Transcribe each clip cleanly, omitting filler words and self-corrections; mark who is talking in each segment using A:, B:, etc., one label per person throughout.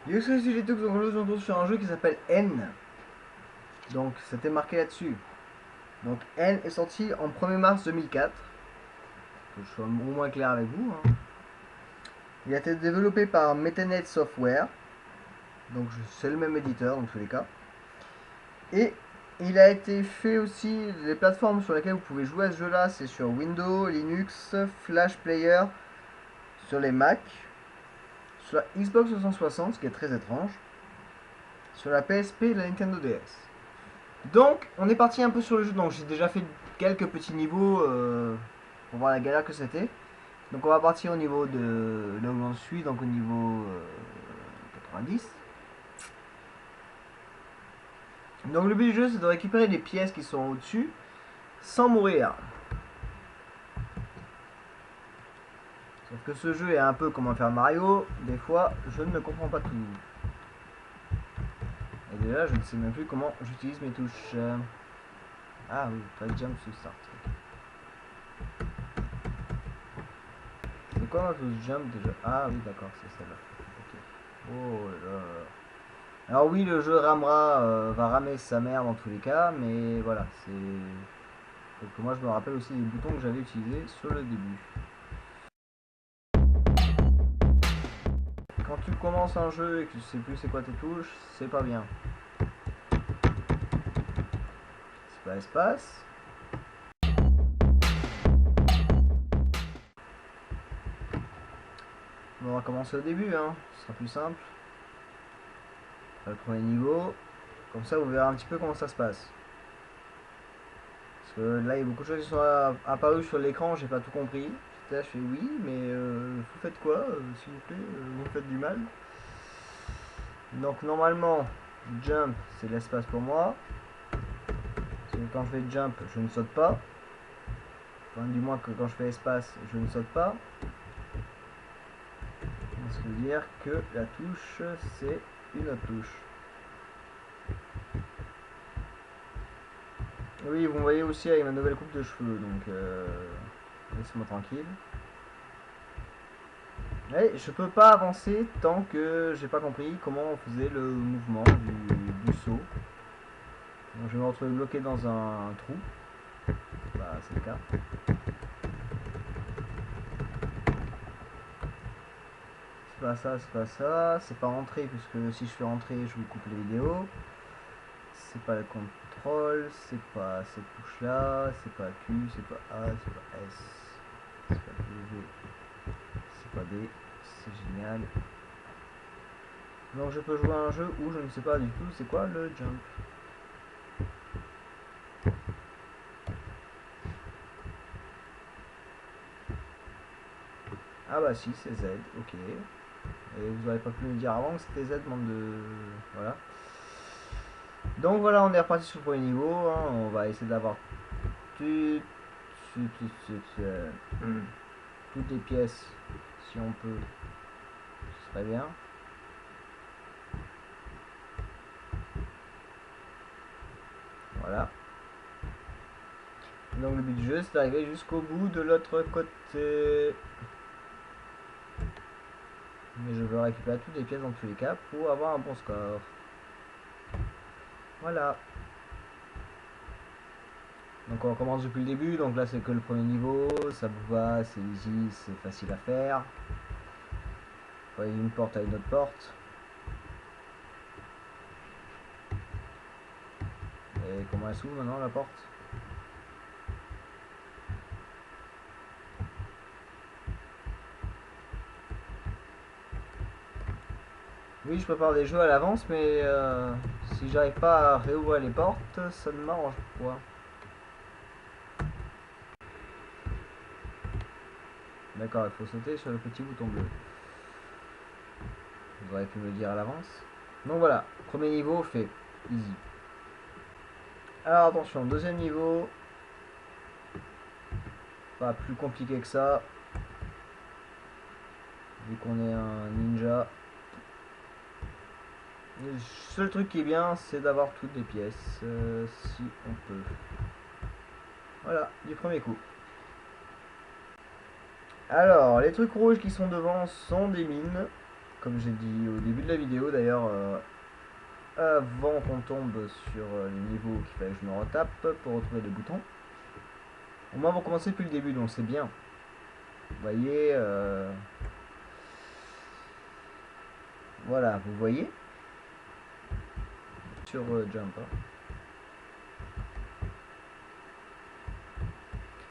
A: Yo, salut, c'est Leto, aujourd'hui on se retrouve sur un jeu qui s'appelle N. Donc c'était marqué là-dessus. Donc N est sorti en 1er mars 2004. Que je sois au moins clair avec vous, hein. Il a été développé par Metanet Software. Donc c'est le même éditeur dans tous les cas. Et il a été fait aussi, les plateformes sur lesquelles vous pouvez jouer à ce jeu-là, c'est sur Windows, Linux, Flash Player, sur les Mac, sur la Xbox 360, ce qui est très étrange, sur la PSP et la Nintendo DS. Donc, on est parti un peu sur le jeu. Donc, j'ai déjà fait quelques petits niveaux pour voir la galère que c'était. Donc, on va partir au niveau de là où j'en suis, donc au niveau 90. Donc, le but du jeu, c'est de récupérer les pièces qui sont au-dessus sans mourir. Sauf que ce jeu est un peu comme un faire Mario. Des fois, je ne comprends pas tout. Et déjà, je ne sais même plus comment j'utilise mes touches. Ah oui, pas jump to start. C'est quoi ma touche jump déjà? Ah oui, d'accord, c'est celle-là. Ok. Oh là là. Alors oui, le jeu ramera, va ramer sa mère dans tous les cas, mais voilà, c'est... Faut que moi je me rappelle aussi les boutons que j'avais utilisés sur le début. Quand tu commences un jeu et que tu sais plus c'est quoi tes touches, c'est pas bien. C'est pas espace. On va commencer au début, hein, ce sera plus simple. Le premier niveau, comme ça vous verrez un petit peu comment ça se passe. Parce que là il y a beaucoup de choses qui sont apparues sur l'écran, j'ai pas tout compris. Là je fais oui, mais vous faites quoi, s'il vous plaît, vous faites du mal. Donc normalement, jump c'est l'espace pour moi. Parce que quand je fais jump, je ne saute pas. Enfin, du moins que quand je fais espace, je ne saute pas. Ce qui veut dire que la touche, c'est une autre touche. Oui, vous me voyez aussi avec ma nouvelle coupe de cheveux, donc laissez-moi tranquille. Et je peux pas avancer tant que j'ai pas compris comment on faisait le mouvement du saut. Donc je vais me retrouver bloqué dans un trou. Bah, c'est le cas. C'est pas ça, c'est pas ça. C'est pas rentrer, puisque si je fais rentrer, je vous coupe les vidéos. C'est pas le contrôle, c'est pas cette touche là, c'est pas Q, c'est pas A, c'est pas S, c'est pas W, c'est pas D. C'est génial. Donc je peux jouer à un jeu où je ne sais pas du tout c'est quoi le jump. Ah bah si, c'est Z, ok. Et vous n'aurez pas pu me dire avant que c'était Z, bande de... Voilà. Donc voilà, on est reparti sur le premier niveau, hein. On va essayer d'avoir toutes les pièces, si on peut, ce serait bien. Voilà. Donc le but du jeu, c'est d'arriver jusqu'au bout de l'autre côté. Mais je veux récupérer toutes les pièces dans tous les cas pour avoir un bon score. Voilà. Donc on commence depuis le début, donc là c'est que le premier niveau, ça vous va, c'est easy, c'est facile à faire. Vous voyez une porte à une autre porte. Et comment elle s'ouvre maintenant la porte? Oui, je prépare des jeux à l'avance, mais si j'arrive pas à réouvrir les portes, ça ne m'arrange pas. D'accord, il faut sauter sur le petit bouton bleu. Vous auriez pu me le dire à l'avance. Donc voilà, premier niveau fait, easy. Alors attention, deuxième niveau, pas plus compliqué que ça, vu qu'on est un ninja. Le seul truc qui est bien, c'est d'avoir toutes les pièces, si on peut. Voilà, du premier coup. Alors, les trucs rouges qui sont devant sont des mines, comme j'ai dit au début de la vidéo d'ailleurs, avant qu'on tombe sur les niveaux qu'il fallait que je me retape pour retrouver les boutons. Au moins, on va commencer depuis le début, donc c'est bien. Vous voyez, voilà, vous voyez sur Jump. Hein.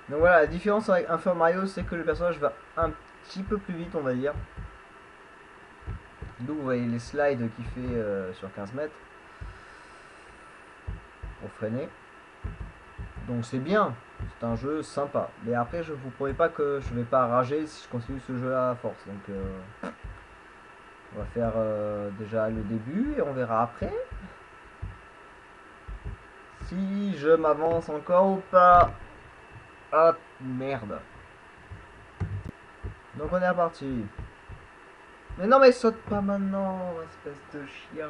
A: Donc voilà, la différence avec un Super Mario, c'est que le personnage va un petit peu plus vite, on va dire. D'où vous voyez les slides qu'il fait sur 15 mètres. Pour freiner. Donc c'est bien, c'est un jeu sympa. Mais après, je vous promets pas que je vais pas rager si je continue ce jeu à force. Donc on va faire déjà le début et on verra après si je m'avance encore ou pas. Ah merde. Donc on est reparti. Mais non mais saute pas maintenant, espèce de chien.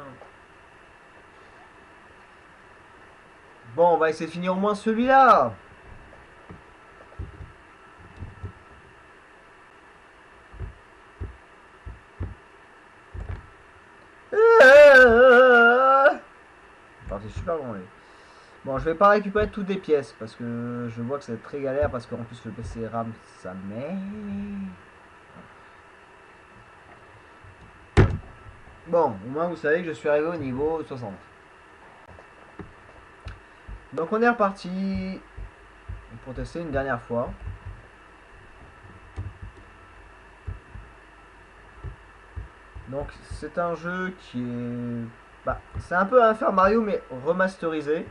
A: Bon, on va essayer de finir au moins celui-là. C'est super long. Bon, je vais pas récupérer toutes les pièces parce que je vois que c'est très galère parce qu'en plus le PC RAM ça met. Bon, au moins vous savez que je suis arrivé au niveau 60. Donc on est reparti pour tester une dernière fois. Donc c'est un jeu qui est... Bah, c'est un peu un Super Mario mais remasterisé,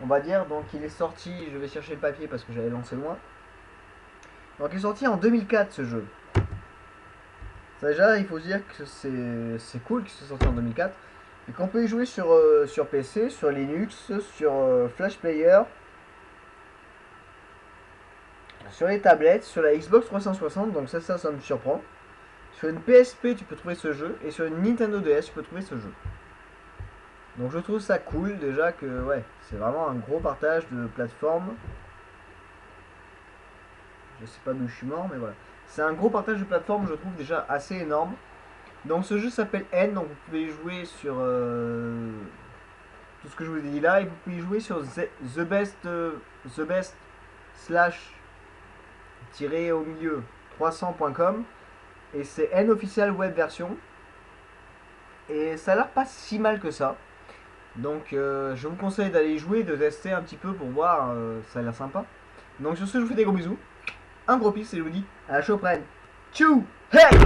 A: on va dire. Donc il est sorti, je vais chercher le papier parce que j'avais lancé loin. Donc il est sorti en 2004 ce jeu. Ça, déjà il faut se dire que c'est cool qu'il soit sorti en 2004. Et qu'on peut y jouer sur PC, sur Linux, sur Flash Player, sur les tablettes, sur la Xbox 360, donc ça me surprend. Sur une PSP tu peux trouver ce jeu, et sur une Nintendo DS tu peux trouver ce jeu. Donc je trouve ça cool déjà que ouais, c'est vraiment un gros partage de plateforme. Je sais pas d'où je suis mort, mais voilà. C'est un gros partage de plateforme, je trouve déjà assez énorme. Donc ce jeu s'appelle N, donc vous pouvez jouer sur tout ce que je vous ai dit là, et vous pouvez jouer sur The Best slash tiré au milieu 300.com, et c'est N official web version. Et ça a l'air pas si mal que ça. Donc je vous conseille d'aller y jouer, de tester un petit peu pour voir, ça a l'air sympa. Donc sur ce, je vous fais des gros bisous, un gros peace et je vous dis à la prochaine. Tchou, hey!